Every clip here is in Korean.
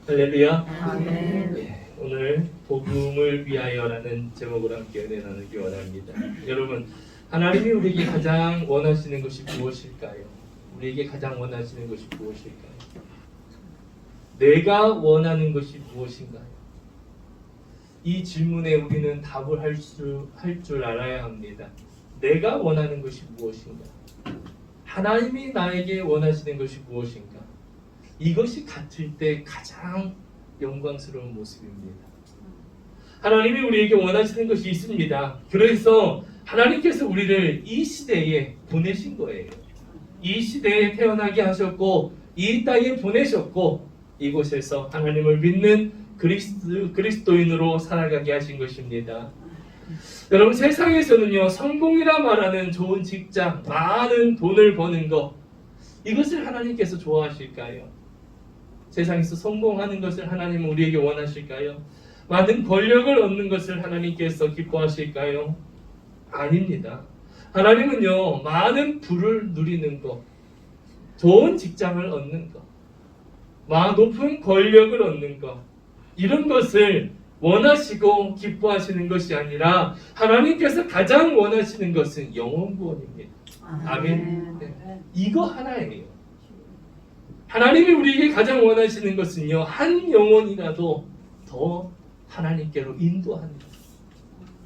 할렐루야. 아멘. 예, 오늘 복음을 위하여라는 제목으로 함께 은혜 나누기 원합니다. 여러분, 하나님이 우리에게 가장 원하시는 것이 무엇일까요? 우리에게 가장 원하시는 것이 무엇일까요? 내가 원하는 것이 무엇인가요? 이 질문에 우리는 답을 할 줄 알아야 합니다. 내가 원하는 것이 무엇인가? 하나님이 나에게 원하시는 것이 무엇인가? 이것이 같을 때 가장 영광스러운 모습입니다. 하나님이 우리에게 원하시는 것이 있습니다. 그래서 하나님께서 우리를 이 시대에 보내신 거예요. 이 시대에 태어나게 하셨고 이 땅에 보내셨고 이곳에서 하나님을 믿는 그리스도인으로 살아가게 하신 것입니다. 여러분, 세상에서는요, 성공이라 말하는 좋은 직장, 많은 돈을 버는 것, 이것을 하나님께서 좋아하실까요? 세상에서 성공하는 것을 하나님은 우리에게 원하실까요? 많은 권력을 얻는 것을 하나님께서 기뻐하실까요? 아닙니다. 하나님은요, 많은 부를 누리는 것, 좋은 직장을 얻는 것, 높은 권력을 얻는 것, 이런 것을 원하시고 기뻐하시는 것이 아니라 하나님께서 가장 원하시는 것은 영혼 구원입니다. 아멘. 네. 이거 하나예요. 하나님이 우리에게 가장 원하시는 것은요, 한 영혼이라도 더 하나님께로 인도하는 것.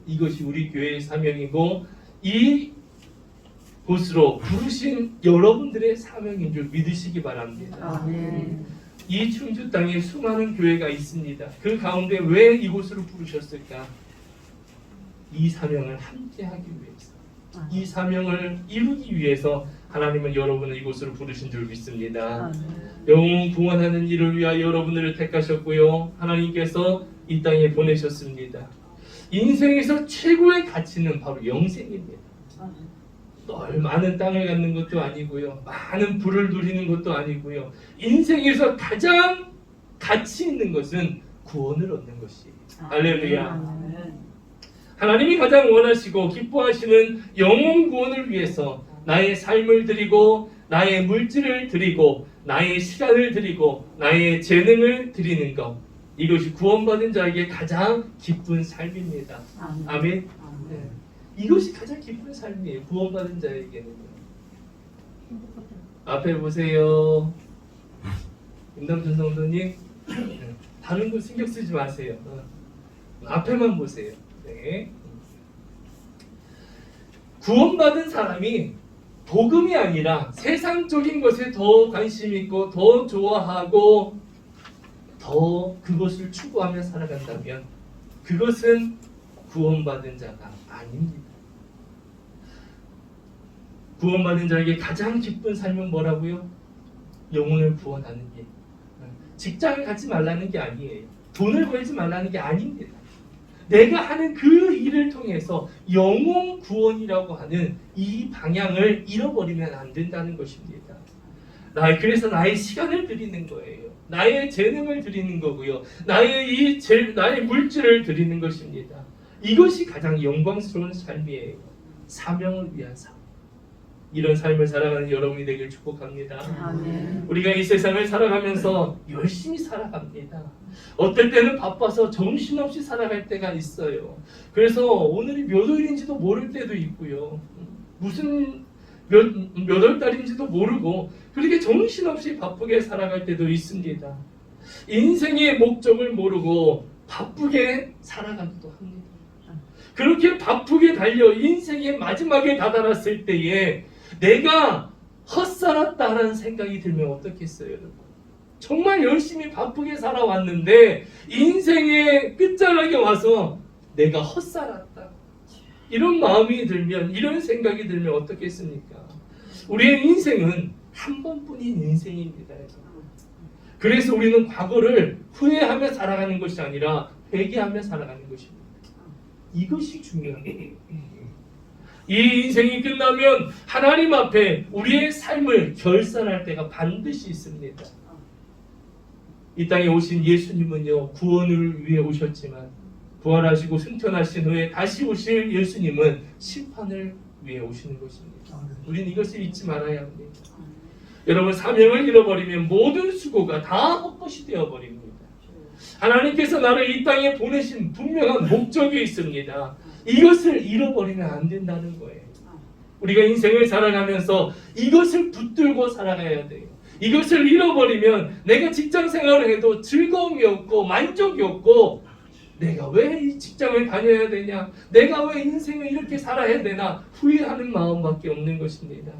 이것이 우리 교회의 사명이고 이 곳으로 부르신 여러분들의 사명인 줄 믿으시기 바랍니다. 아멘. 이 충주 땅에 수많은 교회가 있습니다. 그 가운데 왜 이곳으로 부르셨을까? 이 사명을 함께 하기 위해서, 이 사명을 이루기 위해서 하나님은 여러분을 이곳으로 부르신 줄 믿습니다. 영혼 구원하는 일을 위하여 여러분들을 택하셨고요, 하나님께서 이 땅에 보내셨습니다. 인생에서 최고의 가치는 바로 영생입니다. 많은 땅을 갖는 것도 아니고요, 많은 부를 누리는 것도 아니고요, 인생에서 가장 가치 있는 것은 구원을 얻는 것이. 할렐루야. 하나님이 가장 원하시고 기뻐하시는 영혼 구원을 위해서 나의 삶을 드리고 나의 물질을 드리고 나의 시간을 드리고 나의 재능을 드리는 것, 이것이 구원받은 자에게 가장 기쁜 삶입니다. 아멘. 네. 이것이 가장 기쁜 삶이에요. 구원받은 자에게는. 앞에 보세요. 임남준 성도님, 다른 거 신경 쓰지 마세요. 앞에만 보세요. 네. 구원받은 사람이 복음이 아니라 세상적인 것에 더 관심 있고 더 좋아하고 더 그것을 추구하며 살아간다면 그것은 구원받은 자가 아닙니다. 구원받은 자에게 가장 기쁜 삶은 뭐라고요? 영혼을 구원하는 일. 직장을 갖지 말라는 게 아니에요. 돈을 벌지 말라는 게 아닙니다. 내가 하는 그 일을 통해서 영혼 구원이라고 하는 이 방향을 잃어버리면 안 된다는 것입니다. 그래서 나의 시간을 드리는 거예요. 나의 재능을 드리는 거고요. 나의 물질을 드리는 것입니다. 이것이 가장 영광스러운 삶이에요. 사명을 위한 삶. 이런 삶을 살아가는 여러분이 되길 축복합니다. 아멘. 우리가 이 세상을 살아가면서 열심히 살아갑니다. 어떨 때는 바빠서 정신없이 살아갈 때가 있어요. 그래서 오늘이 몇 월인지도 모를 때도 있고요. 무슨 몇 월 달인지도 모르고 그렇게 정신없이 바쁘게 살아갈 때도 있습니다. 인생의 목적을 모르고 바쁘게 살아가기도 합니다. 그렇게 바쁘게 달려 인생의 마지막에 다다랐을 때에 내가 헛살았다는 생각이 들면 어떻겠어요, 여러분? 정말 열심히 바쁘게 살아왔는데 인생의 끝자락에 와서 내가 헛살았다, 이런 마음이 들면, 이런 생각이 들면 어떻겠습니까? 우리의 인생은 한 번뿐인 인생입니다. 그래서 우리는 과거를 후회하며 살아가는 것이 아니라 회개하며 살아가는 것입니다. 이것이 중요합니다. 이 인생이 끝나면 하나님 앞에 우리의 삶을 결산할 때가 반드시 있습니다. 이 땅에 오신 예수님은요, 구원을 위해 오셨지만 부활하시고 승천하신 후에 다시 오실 예수님은 심판을 위해 오시는 것입니다. 우리는 이것을 잊지 말아야 합니다. 여러분, 사명을 잃어버리면 모든 수고가 다 헛것이 되어버립니다. 하나님께서 나를 이 땅에 보내신 분명한 목적이 있습니다. 이것을 잃어버리면 안 된다는 거예요. 우리가 인생을 살아가면서 이것을 붙들고 살아가야 돼요. 이것을 잃어버리면 내가 직장 생활을 해도 즐거움이 없고 만족이 없고, 내가 왜 이 직장을 다녀야 되냐, 내가 왜 인생을 이렇게 살아야 되나 후회하는 마음밖에 없는 것입니다.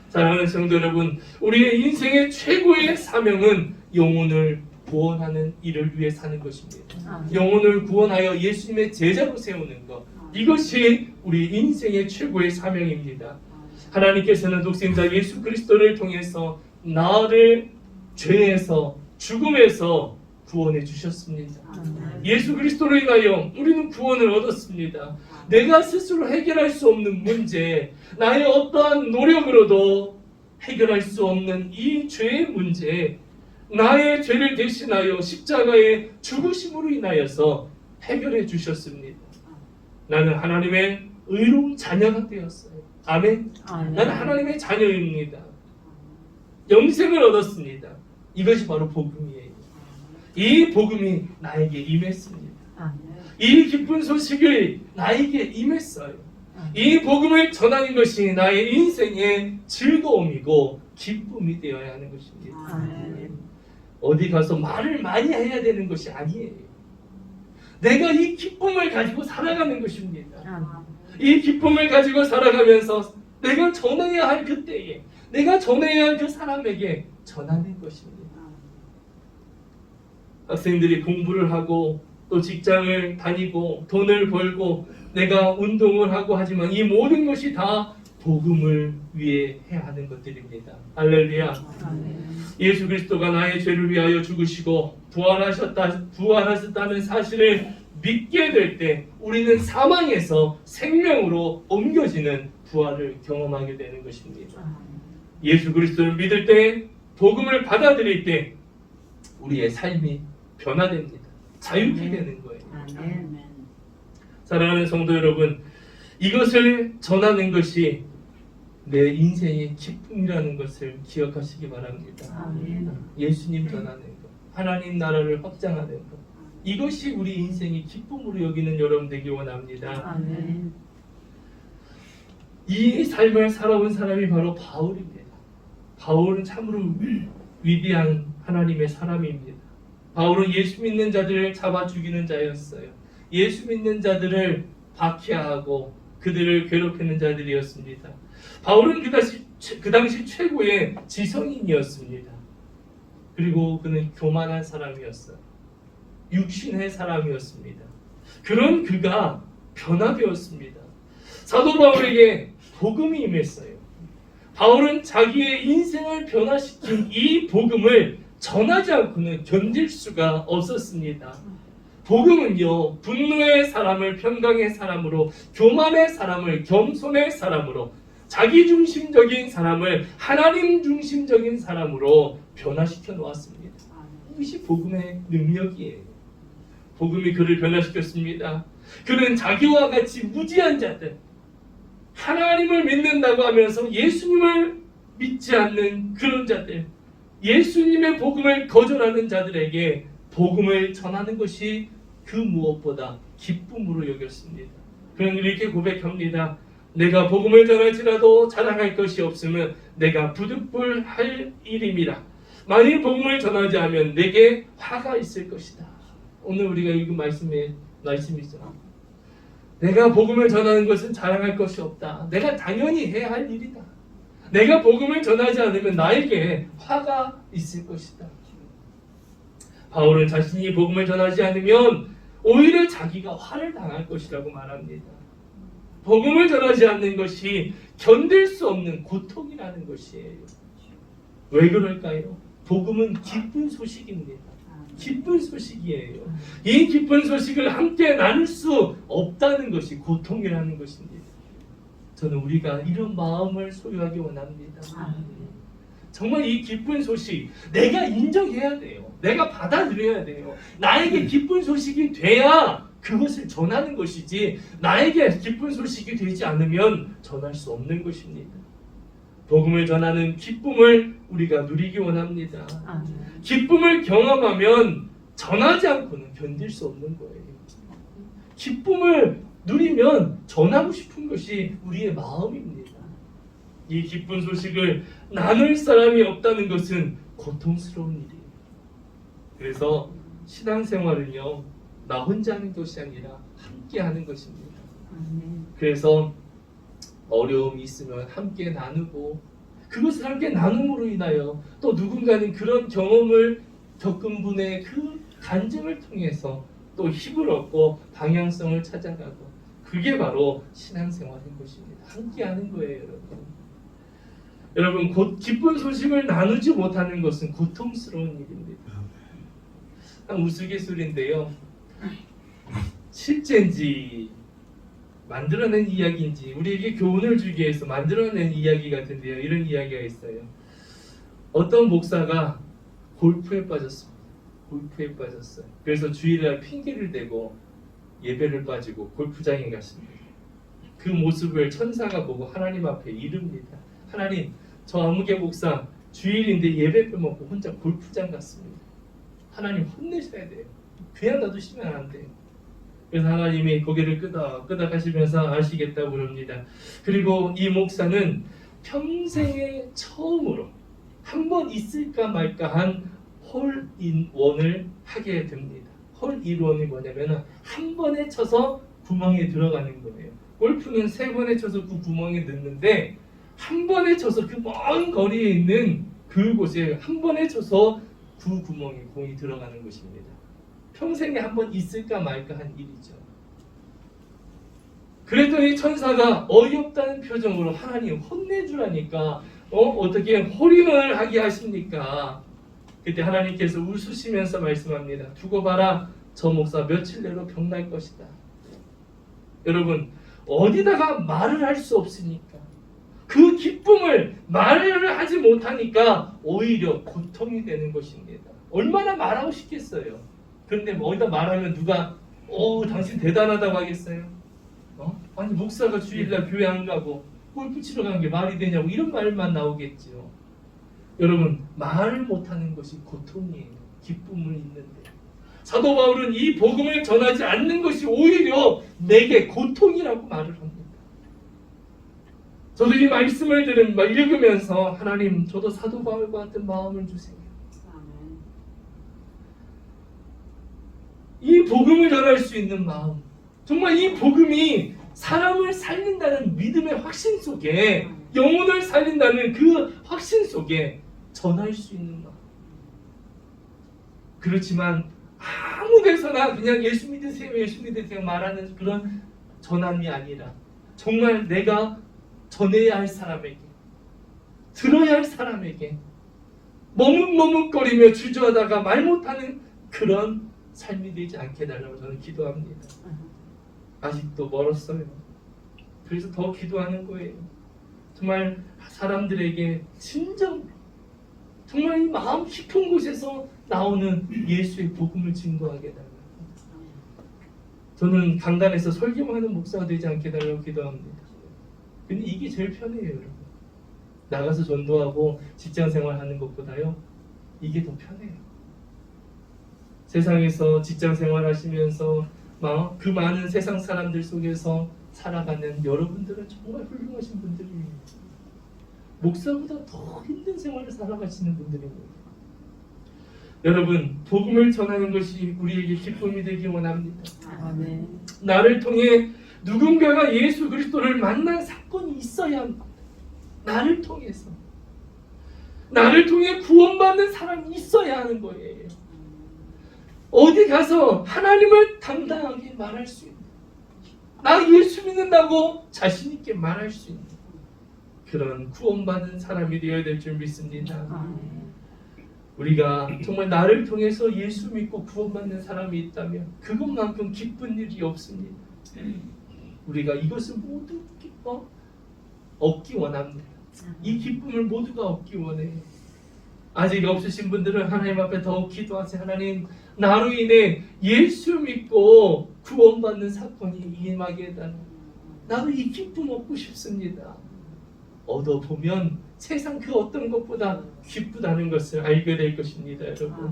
사랑하는 성도 여러분, 우리의 인생의 최고의 사명은 영혼을 구원하는 일을 위해 사는 것입니다. 영혼을 구원하여 예수님의 제자로 세우는 것, 이것이 우리 인생의 최고의 사명입니다. 하나님께서는 독생자 예수 그리스도를 통해서 나를 죄에서, 죽음에서 구원해 주셨습니다. 예수 그리스도로 인하여 우리는 구원을 얻었습니다. 내가 스스로 해결할 수 없는 문제, 나의 어떠한 노력으로도 해결할 수 없는 이 죄의 문제, 나의 죄를 대신하여 십자가의 죽으심으로 인하여서 해결해 주셨습니다. 나는 하나님의 의로운 자녀가 되었어요. 아멘. 나는 하나님의 자녀입니다. 영생을 얻었습니다. 이것이 바로 복음이에요. 이 복음이 나에게 임했습니다. 이 기쁜 소식을 나에게 임했어요. 이 복음을 전하는 것이 나의 인생의 즐거움이고 기쁨이 되어야 하는 것입니다. 어디 가서 말을 많이 해야 되는 것이 아니에요. 내가 이 기쁨을 가지고 살아가는 것입니다. 이 기쁨을 가지고 살아가면서 내가 전해야 할 그때에, 내가 전해야 할 그 사람에게 전하는 것입니다. 학생들이 공부를 하고 또 직장을 다니고 돈을 벌고 내가 운동을 하고 하지만 이 모든 것이 다 복음을 위해 해야 하는 것들입니다. 할렐루야. 예수 그리스도가 나의 죄를 위하여 죽으시고 부활하셨다는 사실을 믿게 될 때 우리는 사망에서 생명으로 옮겨지는 부활을 경험하게 되는 것입니다. 예수 그리스도를 믿을 때, 복음을 받아들일 때 우리의 삶이 변화됩니다. 자유케 되는 거예요. 사랑하는 성도 여러분, 이것을 전하는 것이 내 인생의 기쁨이라는 것을 기억하시기 바랍니다. 예수님 전하는 것, 하나님 나라를 확장하는 것, 이것이 우리 인생의 기쁨으로 여기는 여러분 되기 원합니다. 이 삶을 살아온 사람이 바로 바울입니다. 바울은 참으로 위대한 하나님의 사람입니다. 바울은 예수 믿는 자들을 잡아 죽이는 자였어요. 예수 믿는 자들을 박해하고 그들을 괴롭히는 자들이었습니다. 바울은 그 당시 최고의 지성인이었습니다. 그리고 그는 교만한 사람이었어요. 육신의 사람이었습니다. 그런 그가 변화되었습니다. 사도 바울에게 복음이 임했어요. 바울은 자기의 인생을 변화시킨 이 복음을 전하지 않고는 견딜 수가 없었습니다. 복음은요, 분노의 사람을 평강의 사람으로, 교만의 사람을 겸손의 사람으로, 자기중심적인 사람을 하나님 중심적인 사람으로 변화시켜 놓았습니다. 이것이 복음의 능력이에요. 복음이 그를 변화시켰습니다. 그는 자기와 같이 무지한 자들, 하나님을 믿는다고 하면서 예수님을 믿지 않는 그런 자들, 예수님의 복음을 거절하는 자들에게 복음을 전하는 것이 그 무엇보다 기쁨으로 여겼습니다. 그는 이렇게 고백합니다. 내가 복음을 전할지라도 자랑할 것이 없으면 내가 부득불할 일임이라. 만일 복음을 전하지 않으면 내게 화가 있을 것이다. 오늘 우리가 읽은 말씀이죠. 내가 복음을 전하는 것은 자랑할 것이 없다. 내가 당연히 해야 할 일이다. 내가 복음을 전하지 않으면 나에게 화가 있을 것이다. 바울은 자신이 복음을 전하지 않으면 오히려 자기가 화를 당할 것이라고 말합니다. 복음을 전하지 않는 것이 견딜 수 없는 고통이라는 것이에요. 왜 그럴까요? 복음은 기쁜 소식입니다. 기쁜 소식이에요. 이 기쁜 소식을 함께 나눌 수 없다는 것이 고통이라는 것입니다. 저는 우리가 이런 마음을 소유하기 원합니다. 정말 이 기쁜 소식 내가 인정해야 돼요. 내가 받아들여야 돼요. 나에게 기쁜 소식이 돼야 그것을 전하는 것이지 나에게 기쁜 소식이 되지 않으면 전할 수 없는 것입니다. 복음을 전하는 기쁨을 우리가 누리기 원합니다. 기쁨을 경험하면 전하지 않고는 견딜 수 없는 거예요. 기쁨을 누리면 전하고 싶은 것이 우리의 마음입니다. 이 기쁜 소식을 나눌 사람이 없다는 것은 고통스러운 일이에요. 그래서 신앙생활은요, 나 혼자 하는 것이 아니라 함께 하는 것입니다. 아멘. 그래서 어려움이 있으면 함께 나누고, 그것을 함께 나눔으로 인하여 또 누군가는 그런 경험을 겪은 분의 그 간증을 통해서 또 힘을 얻고 방향성을 찾아가고, 그게 바로 신앙생활인 것입니다. 함께 하는 거예요, 여러분. 여러분, 기쁜 소식을 나누지 못하는 것은 고통스러운 일입니다. 한 우스갯소리인데요, 실제인지 만들어낸 이야기인지 우리에게 교훈을 주기 위해서 만들어낸 이야기 같은데요, 이런 이야기가 있어요. 어떤 목사가 골프에 빠졌습니다. 골프에 빠졌어요. 그래서 주일날 핑계를 대고 예배를 빠지고 골프장에 갔습니다. 그 모습을 천사가 보고 하나님 앞에 이릅니다. 하나님, 저 아무개 목사 주일인데 예배 빼먹고 혼자 골프장 갔습니다. 하나님 혼내셔야 돼요. 그냥 놔두시면 안 돼요. 그래서 하나님이 고개를 끄덕하시면서 아시겠다고 그럽니다. 그리고 이 목사는 평생에 처음으로 한 번 있을까 말까 한 홀인원을 하게 됩니다. 홀인원이 뭐냐면 한 번에 쳐서 구멍에 들어가는 거예요. 골프는 3번에 쳐서 그 구멍에 넣는데, 한 번에 쳐서 그 먼 거리에 있는 그곳에 한 번에 쳐서 그 구멍에 공이 들어가는 것입니다. 평생에 한 번 있을까 말까 한 일이죠. 그랬더니 천사가 어이없다는 표정으로 하나님 혼내주라니까 어떻게 홀인원을 하게 하십니까? 그때 하나님께서 웃으시면서 말씀합니다. 두고 봐라, 저 목사 며칠 내로 병날 것이다. 여러분, 어디다가 말을 할 수 없으니까, 그 기쁨을 말을 하지 못하니까 오히려 고통이 되는 것입니다. 얼마나 말하고 싶겠어요. 그런데 어디다 말하면 누가 당신 대단하다고 하겠어요? 아니 목사가 주일날 교회 안 가고 골프 치러 가는 게 말이 되냐고, 이런 말만 나오겠죠. 여러분, 말을 못하는 것이 고통이에요. 기쁨을 잊는데, 사도 바울은 이 복음을 전하지 않는 것이 오히려 내게 고통이라고 말을 합니다. 저도 이 말씀을 읽으면서 하나님, 저도 사도 바울과 같은 마음을 주세요. 이 복음을 전할 수 있는 마음, 정말 이 복음이 사람을 살린다는 믿음의 확신 속에, 영혼을 살린다는 그 확신 속에 전할 수 있는 마음. 그렇지만 아무 데서나 그냥 예수 믿으세요, 예수 믿으세요 말하는 그런 전함이 아니라, 정말 내가 전해야 할 사람에게, 들어야 할 사람에게 머뭇머뭇거리며 주저하다가 말 못하는 그런 삶이 되지 않게 해달라고 저는 기도합니다. 아직도 멀었어요. 그래서 더 기도하는 거예요. 정말 사람들에게 진정, 정말 이 마음 깊은 곳에서 나오는 예수의 복음을 증거하게 해달라고. 저는 강단에서 설교만 하는 목사가 되지 않게 해달라고 기도합니다. 근데 이게 제일 편해요, 여러분. 나가서 전도하고 직장생활 하는 것보다요, 이게 더 편해요. 세상에서 직장생활 하시면서 그 많은 세상 사람들 속에서 살아가는 여러분들은 정말 훌륭하신 분들입니다. 목사보다 더 힘든 생활을 살아가시는 분들입니다. 여러분, 복음을 전하는 것이 우리에게 기쁨이 되기 원합니다. 아멘. 나를 통해 누군가가 예수 그리스도를 만난 사건이 있어야 합니다. 나를 통해서, 나를 통해 구원받는 사람이 있어야 하는 거예요. 어디 가서 하나님을 당당하게 말할 수 있는, 나 예수 믿는다고 자신 있게 말할 수 있는 그런 구원받은 사람이 되어야 될 줄 믿습니다. 아멘. 우리가 정말 나를 통해서 예수 믿고 구원받는 사람이 있다면 그것만큼 기쁜 일이 없습니다. 우리가 이것을 모두 얻기 원합니다. 이 기쁨을 모두가 얻기 원해요. 아직 없으신 분들은 하나님 앞에 더욱 기도하세요. 하나님, 나로 인해 예수 믿고 구원받는 사건이 임하게 해달라. 나도 이 기쁨 얻고 싶습니다. 얻어보면 세상 그 어떤 것보다 기쁘다는 것을 알게 될 것입니다, 여러분.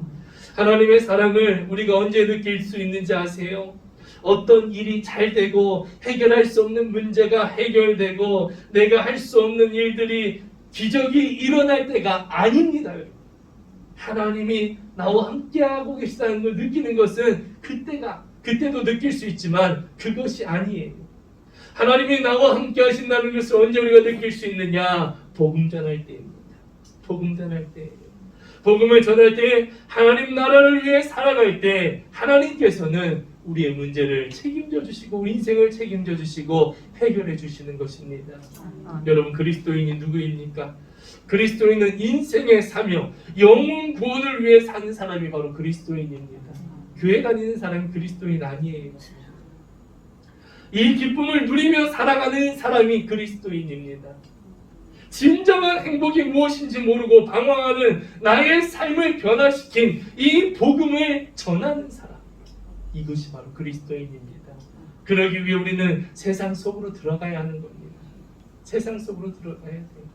하나님의 사랑을 우리가 언제 느낄 수 있는지 아세요? 어떤 일이 잘 되고 해결할 수 없는 문제가 해결되고 내가 할 수 없는 일들이 기적이 일어날 때가 아닙니다, 여러분. 하나님이 나와 함께하고 계시다는 걸 느끼는 것은 그때도 느낄 수 있지만 그것이 아니에요. 하나님이 나와 함께 하신다는 것을 언제 우리가 느낄 수 있느냐? 복음 전할 때입니다. 복음 전할 때예요. 복음을 전할 때 하나님 나라를 위해 살아갈 때 하나님께서는 우리의 문제를 책임져 주시고 우리 인생을 책임져 주시고 해결해 주시는 것입니다. 여러분, 그리스도인이 누구입니까? 그리스도인은 인생의 사명, 영혼 구원을 위해 사는 사람이 바로 그리스도인입니다. 교회 다니는 사람이 그리스도인 아니에요. 이 기쁨을 누리며 살아가는 사람이 그리스도인입니다. 진정한 행복이 무엇인지 모르고 방황하는 나의 삶을 변화시킨 이 복음을 전하는 사람, 이것이 바로 그리스도인입니다. 그러기 위해 우리는 세상 속으로 들어가야 하는 겁니다. 세상 속으로 들어가야 돼요.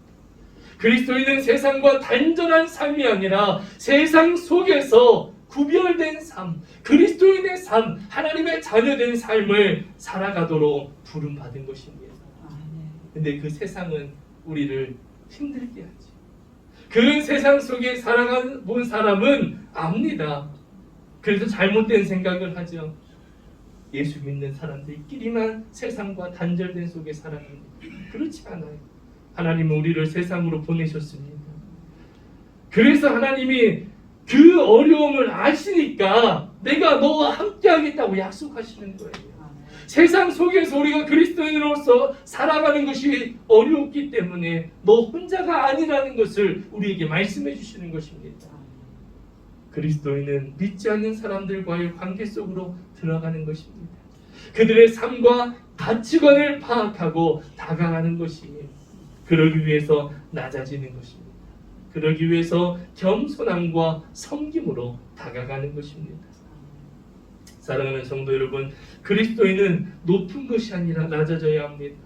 그리스도인은 세상과 단절한 삶이 아니라 세상 속에서 구별된 삶, 그리스도인의 삶, 하나님의 자녀된 삶을 살아가도록 부름받은 것입니다. 근데 그 세상은 우리를 힘들게 하지. 그 세상 속에 살아본 사람은 압니다. 그래서 잘못된 생각을 하죠. 예수 믿는 사람들끼리만 세상과 단절된 속에 살아갑니다. 그렇지 않아요. 하나님은 우리를 세상으로 보내셨습니다. 그래서 하나님이 그 어려움을 아시니까 내가 너와 함께 하겠다고 약속하시는 거예요. 세상 속에서 우리가 그리스도인으로서 살아가는 것이 어렵기 때문에 너 혼자가 아니라는 것을 우리에게 말씀해 주시는 것입니다. 그리스도인은 믿지 않는 사람들과의 관계 속으로 들어가는 것입니다. 그들의 삶과 가치관을 파악하고 다가가는 것이에요. 그러기 위해서 낮아지는 것입니다. 그러기 위해서 겸손함과 섬김으로 다가가는 것입니다. 사랑하는 성도 여러분, 그리스도인은 높은 것이 아니라 낮아져야 합니다.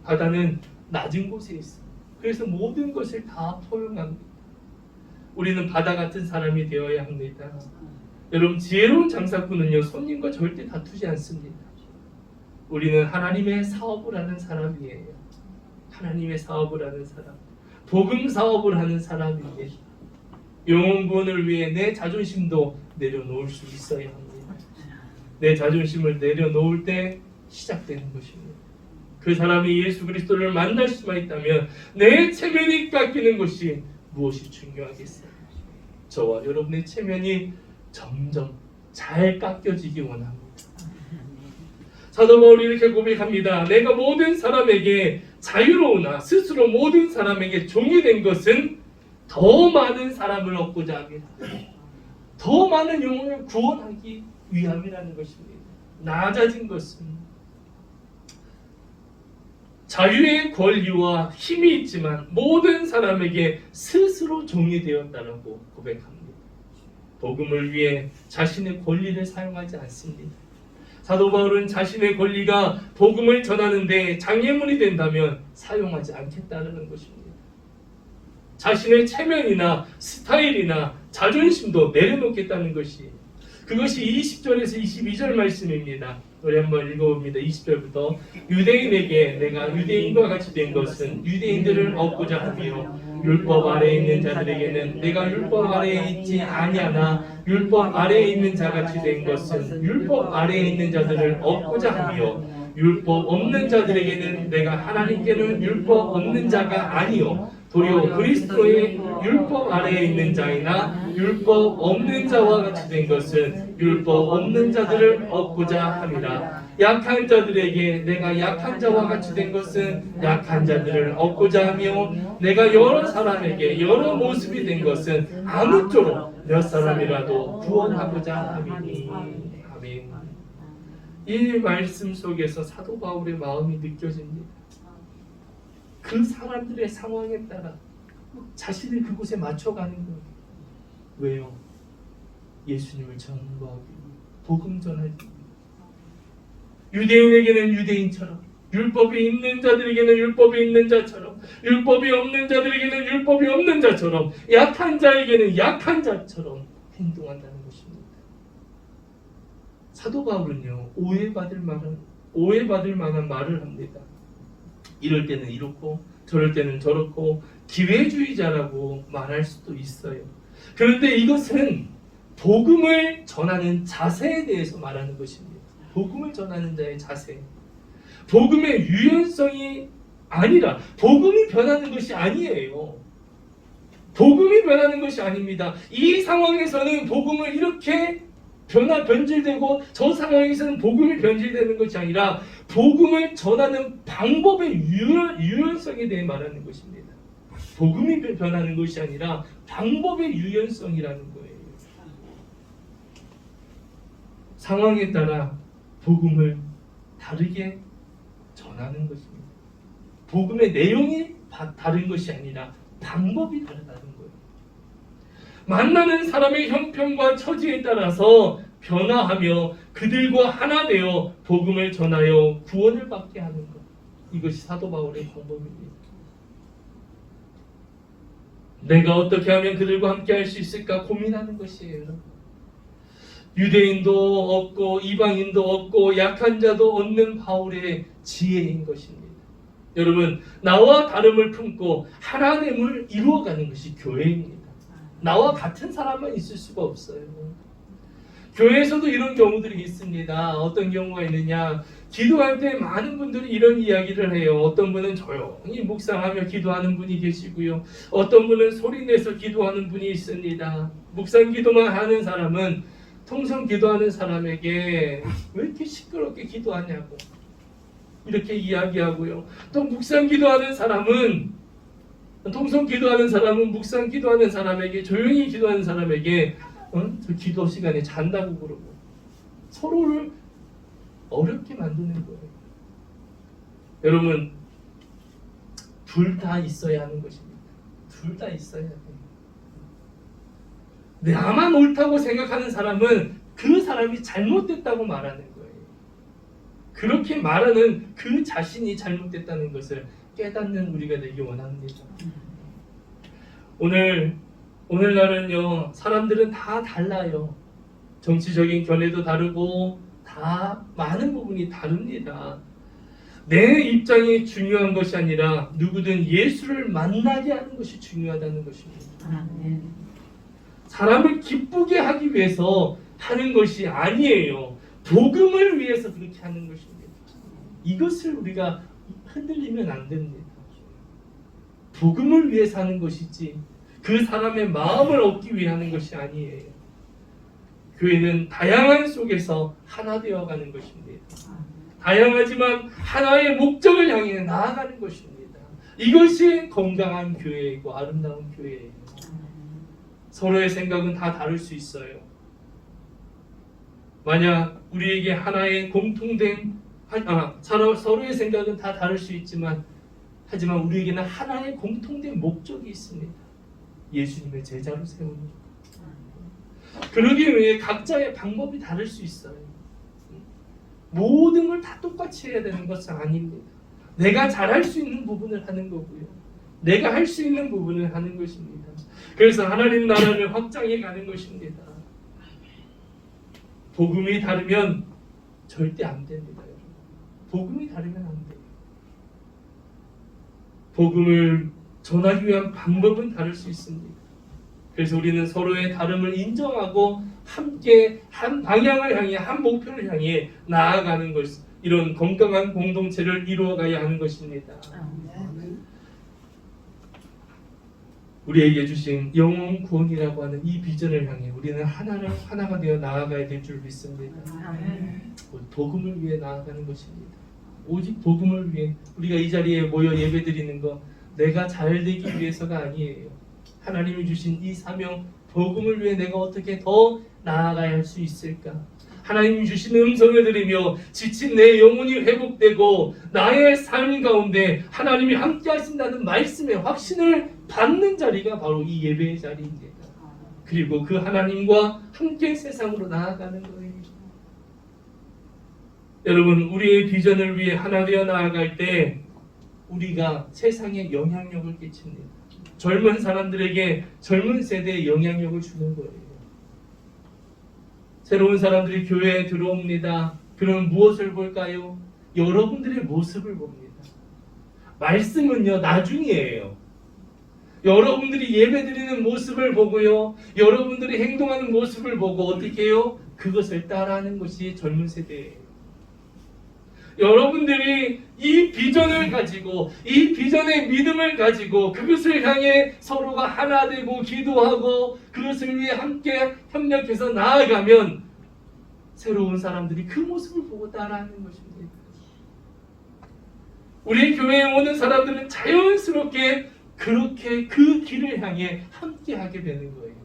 바다는 낮은 곳에 있습니다. 그래서 모든 것을 다 포용합니다. 우리는 바다 같은 사람이 되어야 합니다. 여러분, 지혜로운 장사꾼은요, 손님과 절대 다투지 않습니다. 우리는 하나님의 사업을 하는 사람이에요. 하나님의 사업을 하는 사람, 복음 사업을 하는 사람입니다. 영혼 구원을 위해 내 자존심도 내려놓을 수 있어야 합니다. 내 자존심을 내려놓을 때 시작되는 것입니다. 그 사람이 예수 그리스도를 만날 수만 있다면 내 체면이 깎이는 것이 무엇이 중요하겠어요? 저와 여러분의 체면이 점점 잘 깎여지기 원합니다. 사도 바울이 이렇게 고백합니다. 내가 모든 사람에게 자유로우나 스스로 모든 사람에게 종이 된 것은 더 많은 사람을 얻고자 합니다. 더 많은 영혼을 구원하기 위함이라는 것입니다. 낮아진 것은 자유의 권리와 힘이 있지만 모든 사람에게 스스로 종이 되었다라고 고백합니다. 복음을 위해 자신의 권리를 사용하지 않습니다. 사도 바울은 자신의 권리가 복음을 전하는데 장애물이 된다면 사용하지 않겠다는 것입니다. 자신의 체면이나 스타일이나 자존심도 내려놓겠다는 것이, 그것이 20절에서 22절 말씀입니다. 우리 한번 읽어봅니다. 20절부터 유대인에게 내가 유대인과 같이 된 것은 유대인들을 얻고자 하며 율법 아래에 있는 자들에게는 내가 율법 아래에 있지 아니하나 율법 아래에 있는 자같이 된 것은 율법 아래에 있는 자들을 얻고자 하며 율법 없는 자들에게는 내가 하나님께는 율법 없는 자가 아니요 도리어 그리스도의 율법 아래에 있는 자이나 율법 없는 자와 같이 된 것은 율법 없는 자들을 얻고자 함이라. 약한 자들에게 내가 약한 자와 같이 된 것은 약한 자들을 얻고자 하며 내가 여러 사람에게 여러 모습이 된 것은 아무쪼록 몇 사람이라도 구원하고자 함이니. 아멘. 이 말씀 속에서 사도 바울의 마음이 느껴집니다. 그 사람들의 상황에 따라 자신을 그곳에 맞춰가는 거예요. 왜요? 예수님을 전거하기, 복음 전하기. 유대인에게는 유대인처럼, 율법이 있는 자들에게는 율법이 있는 자처럼, 율법이 없는 자들에게는 율법이 없는 자처럼, 약한 자에게는 약한 자처럼 행동한다는 것입니다. 사도 바울은요, 오해받을 만한 말을 합니다. 이럴 때는 이렇고 저럴 때는 저렇고 기회주의자라고 말할 수도 있어요. 그런데 이것은 복음을 전하는 자세에 대해서 말하는 것입니다. 복음을 전하는 자의 자세. 복음의 유연성이 아니라 복음이 변하는 것이 아니에요. 복음이 변하는 것이 아닙니다. 이 상황에서는 복음을 이렇게 변질되고 저 상황에서는 복음이 변질되는 것이 아니라 복음을 전하는 방법의 유연성에 대해 말하는 것입니다. 복음이 변하는 것이 아니라 방법의 유연성이라는 거예요. 상황에 따라 복음을 다르게 전하는 것입니다. 복음의 내용이 다른 것이 아니라 방법이 다르다는 거예요. 만나는 사람의 형편과 처지에 따라서 변화하며 그들과 하나 되어 복음을 전하여 구원을 받게 하는 것. 이것이 사도 바울의 방법입니다. 내가 어떻게 하면 그들과 함께 할 수 있을까 고민하는 것이에요. 유대인도 없고 이방인도 없고 약한 자도 없는 바울의 지혜인 것입니다. 여러분, 나와 다름을 품고 하나됨을 이루어가는 것이 교회입니다. 나와 같은 사람만 있을 수가 없어요. 교회에서도 이런 경우들이 있습니다. 어떤 경우가 있느냐, 기도할 때 많은 분들이 이런 이야기를 해요. 어떤 분은 조용히 묵상하며 기도하는 분이 계시고요, 어떤 분은 소리내서 기도하는 분이 있습니다. 묵상 기도만 하는 사람은 통성 기도하는 사람에게 왜 이렇게 시끄럽게 기도하냐고 이렇게 이야기하고요, 또 묵상 기도하는 사람은 통성 기도하는 사람은 묵상 기도하는 사람에게, 조용히 기도하는 사람에게 저 기도 시간에 잔다고 그러고 서로를 어렵게 만드는 거예요. 여러분, 둘 다 있어야 하는 것입니다. 둘 다 있어야 해요. 나만 옳다고 생각하는 사람은 그 사람이 잘못됐다고 말하는 거예요. 그렇게 말하는 그 자신이 잘못됐다는 것을 깨닫는 우리가 되기 원합니다. 오늘날은요, 사람들은 다 달라요. 정치적인 견해도 다르고 다 많은 부분이 다릅니다. 내 입장이 중요한 것이 아니라 누구든 예수를 만나게 하는 것이 중요하다는 것입니다. 사람을 기쁘게 하기 위해서 하는 것이 아니에요. 복음을 위해서 그렇게 하는 것입니다. 이것을 우리가 흔들리면 안 됩니다. 복음을 위해서 하는 것이지 그 사람의 마음을 얻기 위해 하는 것이 아니에요. 교회는 다양한 속에서 하나 되어가는 것입니다. 다양하지만 하나의 목적을 향해 나아가는 것입니다. 이것이 건강한 교회이고 아름다운 교회예요. 서로의 생각은 다 다를 수 있어요. 만약 우리에게 하나의 공통된 서로의 생각은 다 다를 수 있지만 하지만 우리에게는 하나의 공통된 목적이 있습니다. 예수님의 제자로 세우는 것. 그러기 위해 각자의 방법이 다를 수 있어요. 모든 걸 다 똑같이 해야 되는 것은 아닙니다. 내가 잘할 수 있는 부분을 하는 거고요, 내가 할 수 있는 부분을 하는 것입니다. 그래서 하나님 나라를 확장해 가는 것입니다. 복음이 다르면 절대 안 됩니다. 여러분. 복음이 다르면 안 돼요. 복음을 전하기 위한 방법은 다를 수 있습니다. 그래서 우리는 서로의 다름을 인정하고 함께 한 방향을 향해, 한 목표를 향해 나아가는 것, 이런 건강한 공동체를 이루어가야 하는 것입니다. 우리에게 주신 영혼 구원이라고 하는 이 비전을 향해 우리는 하나가 되어 나아가야 될 줄 믿습니다. 복음을 위해 나아가는 것입니다. 오직 복음을 위해 우리가 이 자리에 모여 예배드리는 것, 내가 잘 되기 위해서가 아니에요. 하나님이 주신 이 사명, 복음을 위해 내가 어떻게 더 나아가야 할 수 있을까? 하나님이 주신 음성을 들으며 지친 내 영혼이 회복되고 나의 삶 가운데 하나님이 함께 하신다는 말씀의 확신을 받는 자리가 바로 이 예배의 자리입니다. 그리고 그 하나님과 함께 세상으로 나아가는 거예요. 여러분, 우리의 비전을 위해 하나 되어 나아갈 때 우리가 세상에 영향력을 끼칩니다. 젊은 사람들에게 젊은 세대에 영향력을 주는 거예요. 새로운 사람들이 교회에 들어옵니다. 그럼 무엇을 볼까요? 여러분들의 모습을 봅니다. 말씀은요, 나중이에요. 여러분들이 예배드리는 모습을 보고요, 여러분들이 행동하는 모습을 보고 어떻게 해요? 그것을 따라하는 것이 젊은 세대예요. 여러분들이 이 비전을 가지고, 이 비전의 믿음을 가지고 그것을 향해 서로가 하나 되고 기도하고 그것을 위해 함께 협력해서 나아가면 새로운 사람들이 그 모습을 보고 따라하는 것입니다. 우리 교회에 오는 사람들은 자연스럽게 그렇게 그 길을 향해 함께 하게 되는 거예요.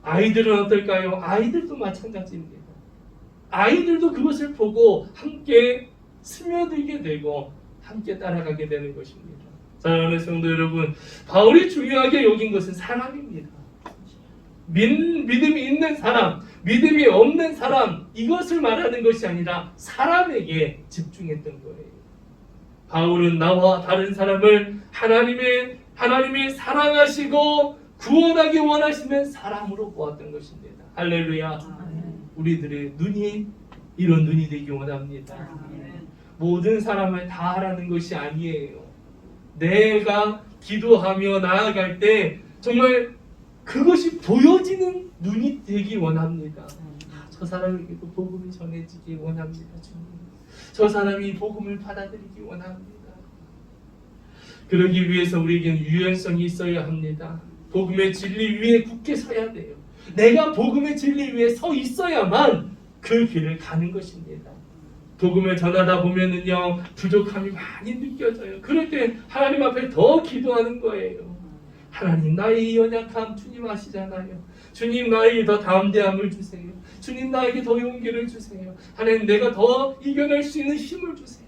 아이들은 어떨까요? 아이들도 마찬가지입니다. 아이들도 그것을 보고 함께 스며들게 되고 함께 따라가게 되는 것입니다. 사랑하는 성도 여러분, 바울이 중요하게 여긴 것은 사람입니다. 믿음이 있는 사람, 믿음이 없는 사람, 이것을 말하는 것이 아니라 사람에게 집중했던 거예요. 바울은 나와 다른 사람을 하나님이 사랑하시고 구원하기 원하시는 사람으로 보았던 것입니다. 할렐루야. 우리들의 눈이 이런 눈이 되기 원합니다. 모든 사람을 다 하라는 것이 아니에요. 내가 기도하며 나아갈 때 정말 그것이 보여지는 눈이 되기 원합니다. 저 사람에게도 복음이 전해지기 원합니다. 주님. 저 사람이 복음을 받아들이기 원합니다. 그러기 위해서 우리에게는 유연성이 있어야 합니다. 복음의 진리 위에 굳게 서야 돼요. 내가 복음의 진리 위에 서 있어야만 그 길을 가는 것입니다. 복음을 전하다 보면은요, 부족함이 많이 느껴져요. 그럴 때 하나님 앞에 더 기도하는 거예요. 하나님, 나의 연약함 주님 아시잖아요. 주님, 나에게 더 담대함을 주세요. 주님, 나에게 더 용기를 주세요. 하나님, 내가 더 이겨낼 수 있는 힘을 주세요.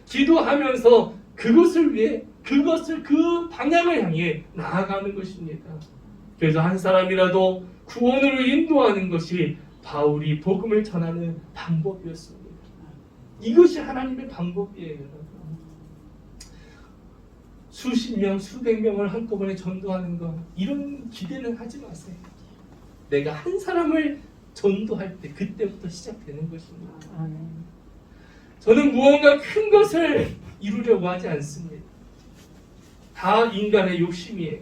기도하면서 그것을 위해 그 방향을 향해 나아가는 것입니다. 그래서 한 사람이라도 구원으로 인도하는 것이 바울이 복음을 전하는 방법이었습니다. 이것이 하나님의 방법이에요, 여러분. 수십 명, 수백 명을 한꺼번에 전도하는 것, 이런 기대는 하지 마세요. 내가 한 사람을 전도할 때 그때부터 시작되는 것입니다. 저는 무언가 큰 것을 이루려고 하지 않습니다. 다 인간의 욕심이에요.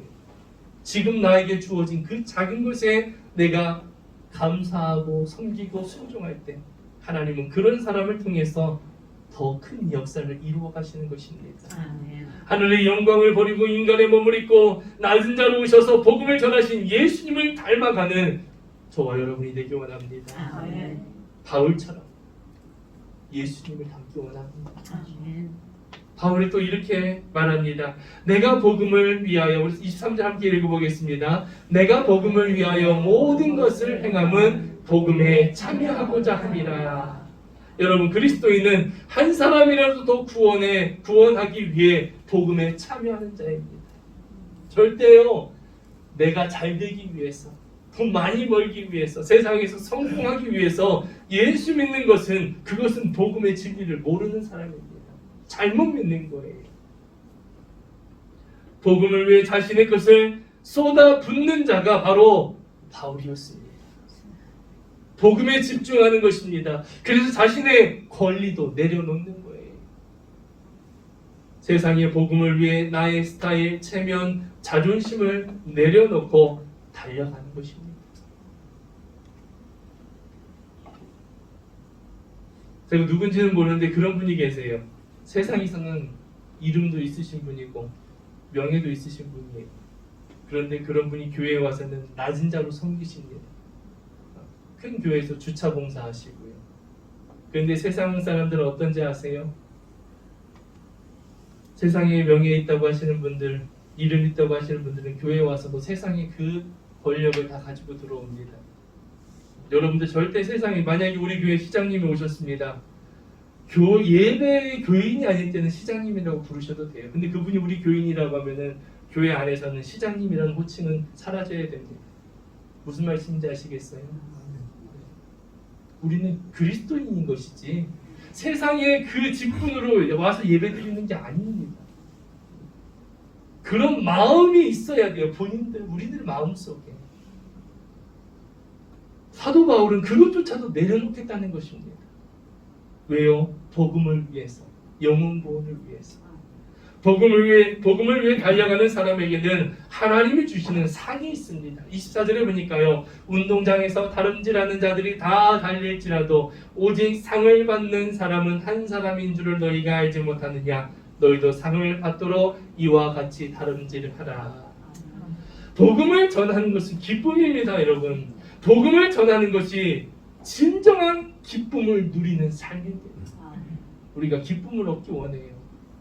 지금 나에게 주어진 그 작은 것에 내가 감사하고 섬기고 순종할 때 하나님은 그런 사람을 통해서 더 큰 역사를 이루어 가시는 것입니다. 하늘의 영광을 버리고 인간의 몸을 입고 낮은 자로 오셔서 복음을 전하신 예수님을 닮아가는 저와 여러분이 되기 원합니다. 바울처럼 예수님을 닮기 원합니다. 바울이 또 이렇게 말합니다. 내가 복음을 위하여, 우리 23절 함께 읽어보겠습니다. 내가 복음을 위하여 모든 것을 행함은 복음에 참여하고자 함이라. 여러분, 그리스도인은 한 사람이라도 더 구원하기 위해 복음에 참여하는 자입니다. 절대요, 내가 잘 되기 위해서, 돈 많이 벌기 위해서, 세상에서 성공하기 위해서 예수 믿는 것은, 그것은 복음의 진리를 모르는 사람입니다. 잘못 믿는 거예요. 복음을 위해 자신의 것을 쏟아붓는 자가 바로 바울이었습니다. 복음에 집중하는 것입니다. 그래서 자신의 권리도 내려놓는 거예요. 세상의 복음을 위해 나의 스타일, 체면, 자존심을 내려놓고 달려가는 것입니다. 제가 누군지는 모르는데 그런 분이 계세요. 세상에서는 이름도 있으신 분이고 명예도 있으신 분이에요. 그런데 그런 분이 교회에 와서는 낮은 자로 섬기십니다. 큰 교회에서 주차 봉사하시고요. 그런데 세상 사람들은 어떤지 아세요? 세상에 명예 있다고 하시는 분들, 이름 있다고 하시는 분들은 교회에 와서도 세상의 그 권력을 다 가지고 들어옵니다. 여러분들 절대 세상에, 만약에 우리 교회 시장님이 오셨습니다. 예배 교인이 아닐 때는 시장님이라고 부르셔도 돼요. 근데 그분이 우리 교인이라고 하면은 교회 안에서는 시장님이라는 호칭은 사라져야 됩니다. 무슨 말씀인지 아시겠어요? 우리는 그리스도인인 것이지 세상의 그 직분으로 와서 예배드리는 게 아닙니다. 그런 마음이 있어야 돼요. 본인들, 우리들 마음속에. 사도 바울은 그것조차도 내려놓겠다는 것입니다. 왜요? 복음을 위해서, 영혼 구원을 위해서. 복음을 위해 달려가는 사람에게는 하나님이 주시는 상이 있습니다. 24절에 보니까요. 운동장에서 다름질하는 자들이 다 달릴지라도 오직 상을 받는 사람은 한 사람인 줄을 너희가 알지 못하느냐. 너희도 상을 받도록 이와 같이 다름질하라. 복음을 전하는 것은 기쁨입니다, 여러분. 복음을 전하는 것이 진정한 기쁨을 누리는 삶입니다. 우리가 기쁨을 얻기 원해요.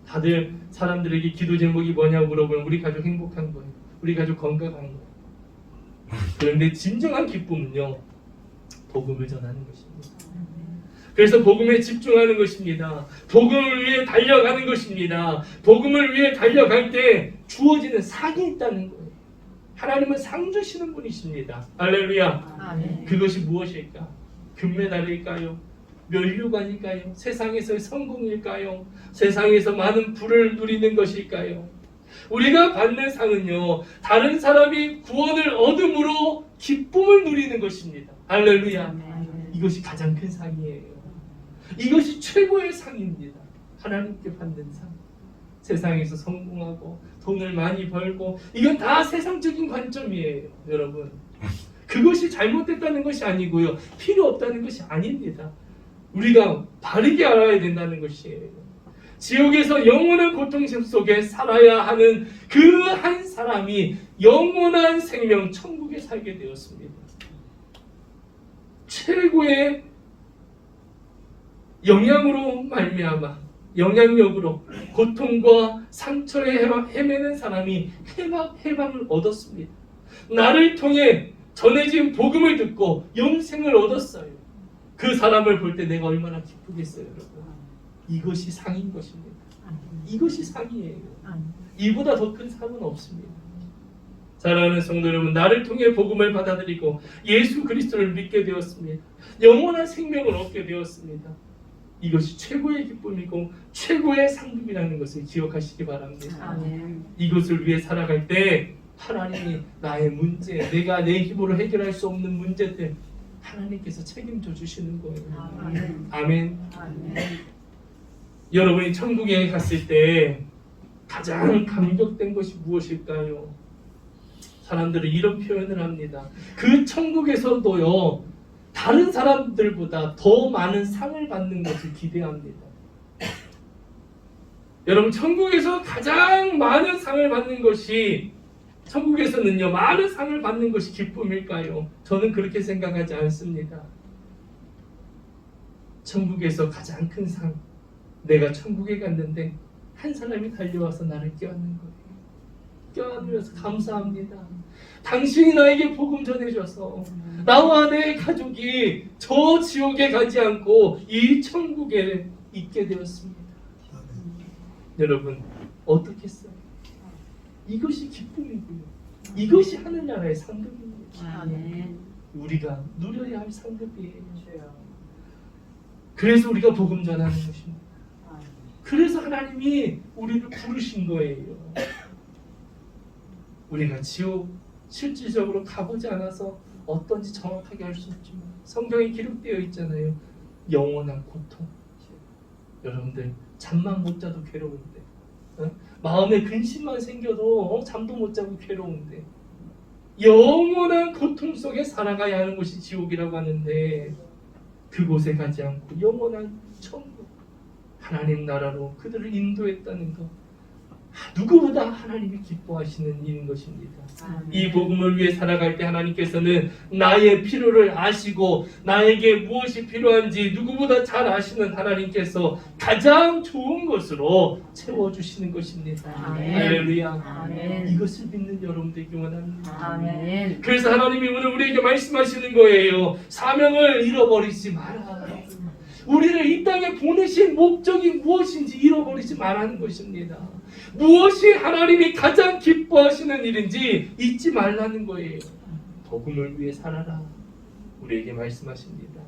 다들 사람들에게 기도 제목이 뭐냐고 물어보면 우리 가족 행복한 거예요. 우리 가족 건강한 거예요. 그런데 진정한 기쁨은요, 복음을 전하는 것입니다. 그래서 복음에 집중하는 것입니다. 복음을 위해 달려가는 것입니다. 복음을 위해 달려갈 때 주어지는 상이 있다는 거예요. 하나님은 상 주시는 분이십니다. 할렐루야. 아멘. 그것이 무엇일까? 금메달일까요? 면류관일까요? 세상에서의 성공일까요? 세상에서 많은 부를 누리는 것일까요? 우리가 받는 상은요, 다른 사람이 구원을 얻음으로 기쁨을 누리는 것입니다. 할렐루야. 아멘. 이것이 가장 큰 상이에요. 이것이 최고의 상입니다. 하나님께 받는 상. 세상에서 성공하고 돈을 많이 벌고 이건 다 세상적인 관점이에요, 여러분. 그것이 잘못됐다는 것이 아니고요, 필요 없다는 것이 아닙니다. 우리가 바르게 알아야 된다는 것이에요. 지옥에서 영원한 고통 속에 살아야 하는 그 한 사람이 영원한 생명 천국에 살게 되었습니다. 최고의 영향으로 말미암아 영향력으로 고통과 상처에 헤매는 사람이 해방을 얻었습니다. 나를 통해 전해진 복음을 듣고 영생을 얻었어요. 그 사람을 볼 때 내가 얼마나 기쁘겠어요, 여러분. 이것이 상인 것입니다. 이것이 상이에요. 이보다 더 큰 상은 없습니다. 사랑하는 성도 여러분, 나를 통해 복음을 받아들이고 예수 그리스도를 믿게 되었습니다. 영원한 생명을 얻게 되었습니다. 이것이 최고의 기쁨이고 최고의 상급이라는 것을 기억하시기 바랍니다. 아멘. 이것을 위해 살아갈 때 하나님이 나의 문제, 내가 내 힘으로 해결할 수 없는 문제들 하나님께서 책임져 주시는 거예요. 아멘. 아멘. 아멘. 여러분이 천국에 갔을 때 가장 감격된 것이 무엇일까요? 사람들은 이런 표현을 합니다. 그 천국에서도요, 다른 사람들보다 더 많은 상을 받는 것을 기대합니다. 여러분, 천국에서 가장 많은 상을 받는 것이, 천국에서는요, 많은 상을 받는 것이 기쁨일까요? 저는 그렇게 생각하지 않습니다. 천국에서 가장 큰 상, 내가 천국에 갔는데 한 사람이 달려와서 나를 껴안는 거예요. 껴안으면서 감사합니다. 당신이 나에게 복음 전해줘서 나와 내 가족이 저 지옥에 가지 않고 이 천국에 있게 되었습니다. 여러분, 어떻겠어요? 이것이 기쁨이고요. 이것이 하늘나라의 상급입니다. 아멘. 우리가 누려야 할 상급이에요. 그래서 우리가 복음 전하는 것입니다. 그래서 하나님이 우리를 부르신 거예요. 우리가 지옥 실질적으로 가보지 않아서 어떤지 정확하게 알 수 없지만 성경에 기록되어 있잖아요. 영원한 고통. 여러분들 잠만 못 자도 괴로운데, 마음에 근심만 생겨도 잠도 못 자고 괴로운데, 영원한 고통 속에 살아가야 하는 곳이 지옥이라고 하는데, 그곳에 가지 않고 영원한 천국, 하나님 나라로 그들을 인도했다는 것, 누구보다 하나님이 기뻐하시는 일인 것입니다. 이 복음을 위해 살아갈 때 하나님께서는 나의 필요를 아시고 나에게 무엇이 필요한지 누구보다 잘 아시는 하나님께서 가장 좋은 것으로 채워주시는 것입니다. 아멘. 할렐루야. 아멘. 이것을 믿는 여러분들에게 원합니다. 아멘. 그래서 하나님이 오늘 우리에게 말씀하시는 거예요. 사명을 잃어버리지 마라. 우리를 이 땅에 보내신 목적이 무엇인지 잃어버리지 말라는 것입니다. 무엇이 하나님이 가장 기뻐하시는 일인지 잊지 말라는 거예요. 복음을 위해 살아라. 우리에게 말씀하십니다.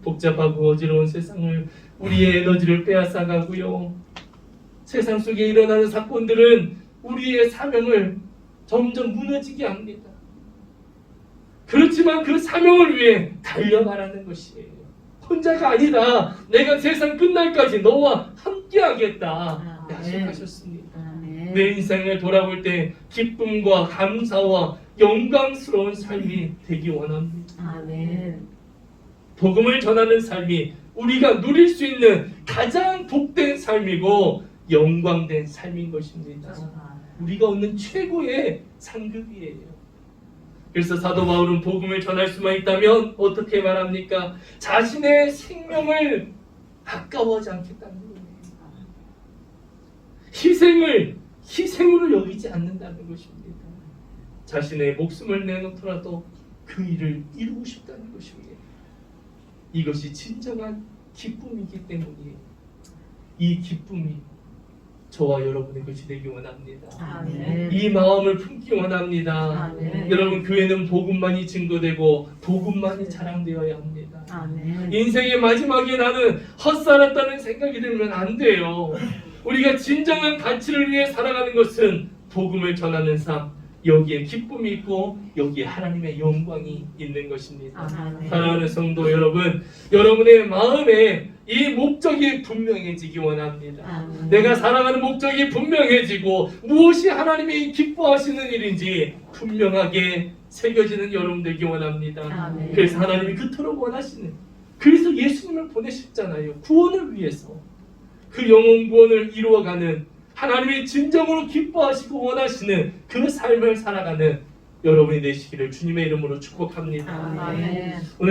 복잡하고 어지러운 세상을 우리의 에너지를 빼앗아가고요. 세상 속에 일어나는 사건들은 우리의 사명을 점점 무너지게 합니다. 그렇지만 그 사명을 위해 달려가라는 것이에요. 혼자가 아니다. 내가 세상 끝날까지 너와 함께하겠다. 약속하셨습니다. 아멘. 내 인생을 돌아볼 때 기쁨과 감사와 영광스러운 삶이 되기 원합니다. 아멘. 복음을 전하는 삶이 우리가 누릴 수 있는 가장 복된 삶이고 영광된 삶인 것입니다. 우리가 얻는 최고의 상급이에요. 그래서 사도 바울은 복음을 전할 수만 있다면 어떻게 말합니까? 자신의 생명을 아까워하지 않겠다는 거예요. 희생으로 여기지 않는다는 것입니다. 자신의 목숨을 내놓더라도 그 일을 이루고 싶다는 것입니다. 이것이 진정한 기쁨이기 때문이에요. 이 기쁨이 저와 여러분의 것이 되기 원합니다. 아멘. 이 마음을 품기 원합니다. 아멘. 여러분, 교회는 복음만이 증거되고 복음만이 자랑되어야 합니다. 아멘. 인생의 마지막에 나는 헛살았다는 생각이 들면 안 돼요. 우리가 진정한 가치를 위해 살아가는 것은 복음을 전하는 삶, 여기에 기쁨이 있고 여기에 하나님의 영광이 있는 것입니다. 아멘. 사랑하는 성도 여러분, 여러분의 마음에 이 목적이 분명해지기 원합니다. 아멘. 내가 살아가는 목적이 분명해지고 무엇이 하나님이 기뻐하시는 일인지 분명하게 새겨지는 여러분 되기 원합니다. 아멘. 그래서 하나님이 그토록 원하시는, 그래서 예수님을 보내셨잖아요. 구원을 위해서. 그 영혼 구원을 이루어가는, 하나님이 진정으로 기뻐하시고 원하시는 그 삶을 살아가는 여러분이 되시기를 주님의 이름으로 축복합니다. 아멘. 오늘